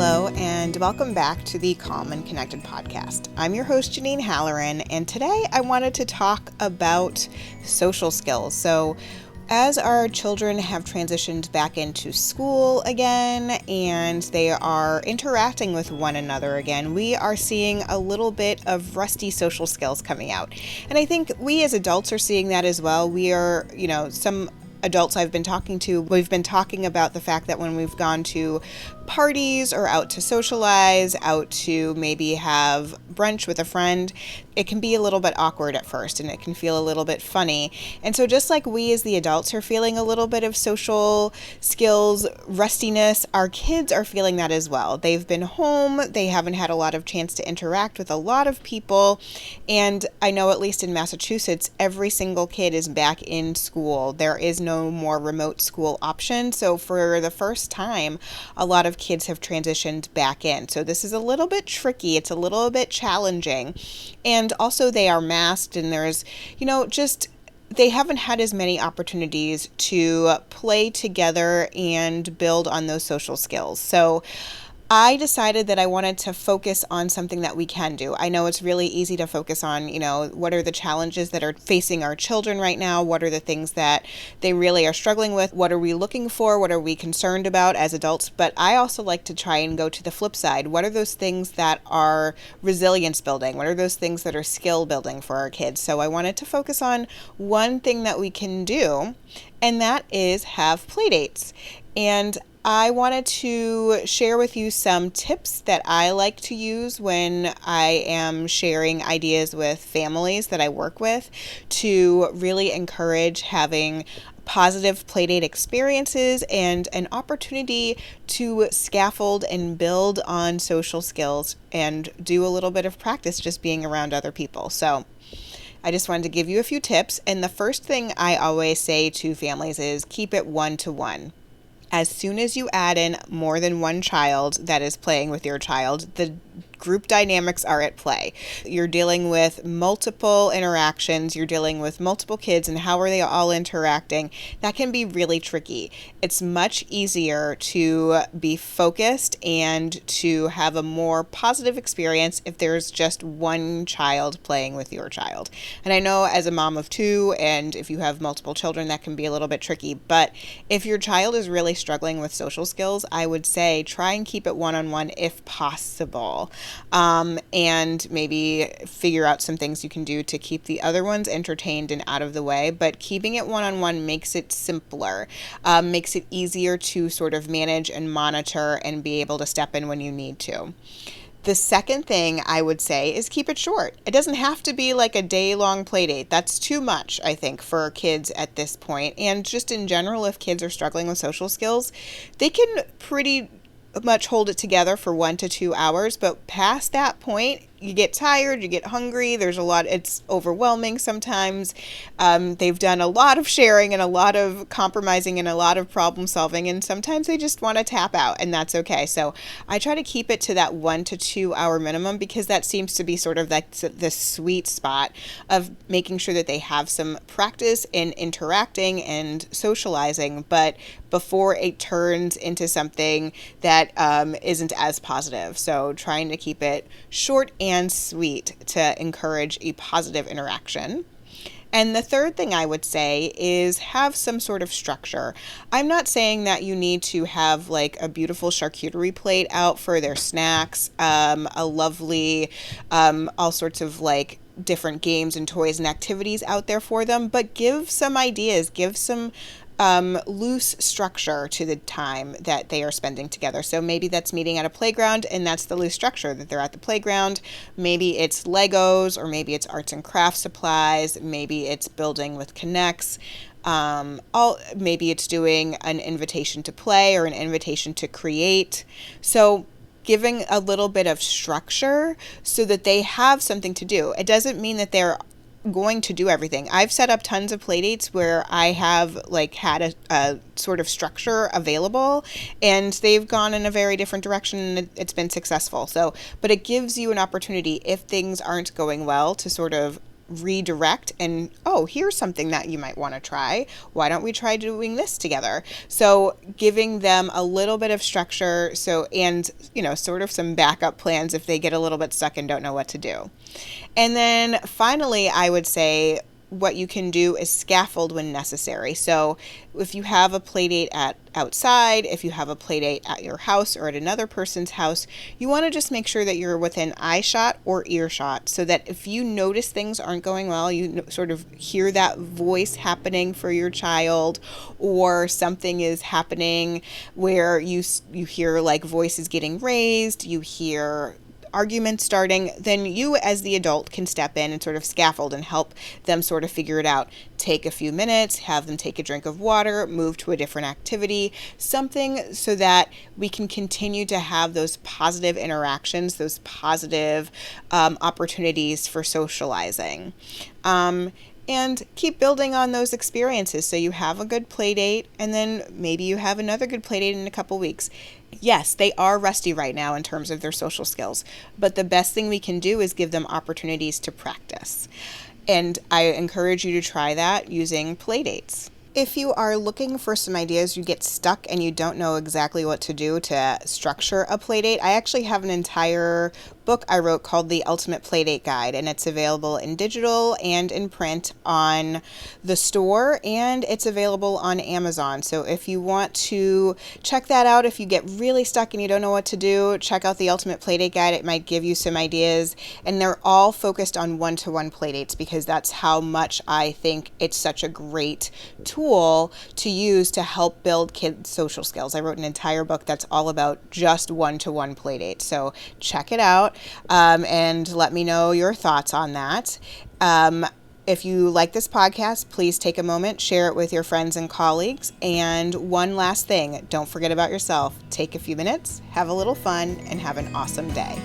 Hello, and welcome back to the Calm and Connected podcast. I'm your host, Janine Halloran, and today I wanted to talk about social skills. So, as our children have transitioned back into school again and they are interacting with one another again, we are seeing a little bit of rusty social skills coming out. And I think we as adults are seeing that as well. We are, some adults I've been talking to, we've been talking about the fact that when we've gone to parties or out to socialize, out to maybe have brunch with a friend, it can be a little bit awkward at first and it can feel a little bit funny. And so just like we as the adults are feeling a little bit of social skills rustiness, our kids are feeling that as well. They've been home, they haven't had a lot of chance to interact with a lot of people, and I know at least in Massachusetts, every single kid is back in school. There is no more remote school option. So for the first time, a lot of kids have transitioned back in. So this is a little bit tricky. It's a little bit challenging. And also they are masked and there's, they haven't had as many opportunities to play together and build on those social skills. So I decided that I wanted to focus on something that we can do. I know it's really easy to focus on, what are the challenges that are facing our children right now? What are the things that they really are struggling with? What are we looking for? What are we concerned about as adults? But I also like to try and go to the flip side. What are those things that are resilience building? What are those things that are skill building for our kids? So I wanted to focus on one thing that we can do, and that is have playdates. And I wanted to share with you some tips that I like to use when I am sharing ideas with families that I work with to really encourage having positive Playdate experiences and an opportunity to scaffold and build on social skills and do a little bit of practice just being around other people. So I just wanted to give you a few tips. And the first thing I always say to families is keep it 1-to-1. As soon as you add in more than one child that is playing with your child, the group dynamics are at play. You're dealing with multiple interactions, you're dealing with multiple kids, and how are they all interacting? That can be really tricky. It's much easier to be focused and to have a more positive experience if there's just one child playing with your child. And I know as a mom of two, and if you have multiple children, that can be a little bit tricky, but if your child is really struggling with social skills, I would say try and keep it one-on-one if possible. And maybe figure out some things you can do to keep the other ones entertained and out of the way. But keeping it one-on-one makes it simpler, makes it easier to sort of manage and monitor and be able to step in when you need to. The second thing I would say is keep it short. It doesn't have to be like a day-long play date. That's too much, I think, for kids at this point. And just in general, if kids are struggling with social skills, they can pretty much hold it together for 1 to 2 hours, but past that point, you get tired, you get hungry, it's overwhelming sometimes. They've done a lot of sharing and a lot of compromising and a lot of problem solving, and sometimes they just want to tap out, and that's okay. So I try to keep it to that 1 to 2 hour minimum because that seems to be sort of like the sweet spot of making sure that they have some practice in interacting and socializing, but before it turns into something that isn't as positive. So trying to keep it short and sweet to encourage a positive interaction. And the third thing I would say is have some sort of structure. I'm not saying that you need to have like a beautiful charcuterie plate out for their snacks, a lovely, all sorts of like different games and toys and activities out there for them, but give some ideas, give some loose structure to the time that they are spending together. So maybe that's meeting at a playground and that's the loose structure that they're at the playground. Maybe it's Legos or maybe it's arts and crafts supplies. Maybe it's building with Connects. Maybe it's doing an invitation to play or an invitation to create. So giving a little bit of structure so that they have something to do. It doesn't mean that they're going to do everything. I've set up tons of playdates where I have had a sort of structure available and they've gone in a very different direction and it's been successful. But it gives you an opportunity if things aren't going well to sort of redirect and, oh, here's something that you might want to try. Why don't we try doing this together? So giving them a little bit of structure, and sort of some backup plans if they get a little bit stuck and don't know what to do. And then finally, I would say what you can do is scaffold when necessary. So if you have a play date outside, if you have a play date at your house or at another person's house, you want to just make sure that you're within eye shot or earshot, so that if you notice things aren't going well, you sort of hear that voice happening for your child, or something is happening where you hear like voices getting raised, you hear argument starting, then you as the adult can step in and sort of scaffold and help them sort of figure it out. Take a few minutes, have them take a drink of water, move to a different activity, something so that we can continue to have those positive interactions, those positive opportunities for socializing. And keep building on those experiences. So you have a good play date, and then maybe you have another good play date in a couple weeks. Yes, they are rusty right now in terms of their social skills, but the best thing we can do is give them opportunities to practice. And I encourage you to try that using Playdates. If you are looking for some ideas, you get stuck and you don't know exactly what to do to structure a playdate, I actually have an entire book I wrote called The Ultimate Playdate Guide, and it's available in digital and in print on the store, and it's available on Amazon. So if you want to check that out, if you get really stuck and you don't know what to do, check out The Ultimate Playdate Guide. It might give you some ideas, and they're all focused on one-to-one playdates because that's how much I think it's such a great tool to use to help build kids' social skills. I wrote an entire book that's all about just one-to-one playdates. So check it out. And let me know your thoughts on that. If you like this podcast, please take a moment, share it with your friends and colleagues. And one last thing, don't forget about yourself. Take a few minutes, have a little fun, and have an awesome day.